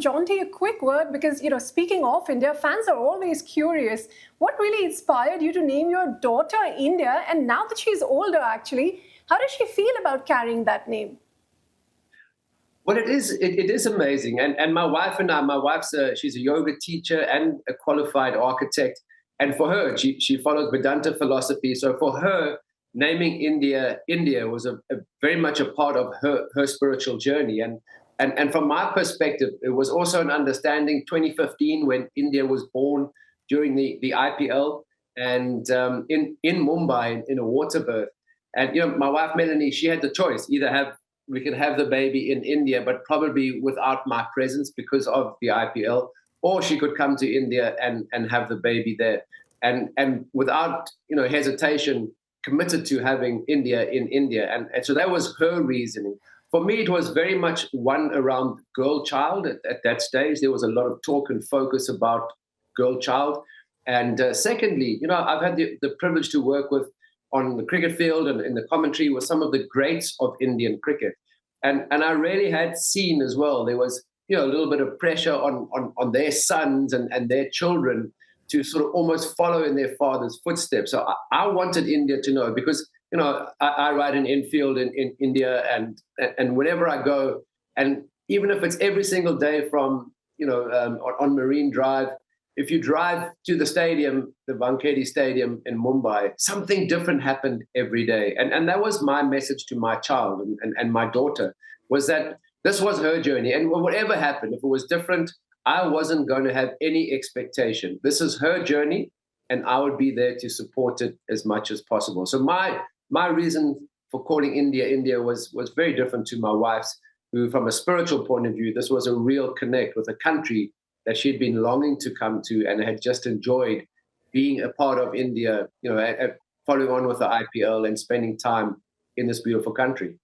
Jonty, a quick word, because, speaking of India, fans are always curious. What really inspired you to name your daughter India? And now that she's older, actually, how does she feel about carrying that name? Well, it is amazing, and my wife and I. My wife's she's a yoga teacher and a qualified architect, and for her, she follows Vedanta philosophy. So for her, naming India was a very much a part of her spiritual journey, and from my perspective, it was also an understanding. 2015, when India was born during the IPL, and in Mumbai in a water birth, and my wife Melanie, she had the choice: either we could have the baby in India, but probably without my presence because of the IPL, or she could come to India and have the baby there, and without hesitation, committed to having India in India, and so that was her reasoning. For me, it was very much one around girl child. At that stage, there was a lot of talk and focus about girl child, and secondly, I've had the privilege to work with on the cricket field and in the commentary with some of the greats of Indian cricket. And I really had seen as well, there was, a little bit of pressure on their sons and their children to sort of almost follow in their father's footsteps. So I wanted India to know because, I ride an infield in India and whenever I go, and even if it's every single day from, on Marine Drive, if you drive to the stadium, the Wankhede Stadium in Mumbai, something different happened every day. And that was my message to my child and my daughter, was that this was her journey. And whatever happened, if it was different, I wasn't going to have any expectation. This is her journey, and I would be there to support it as much as possible. So my reason for calling India was very different to my wife's, who, from a spiritual point of view, this was a real connect with a country that she'd been longing to come to and had just enjoyed being a part of India, following on with the IPL and spending time in this beautiful country.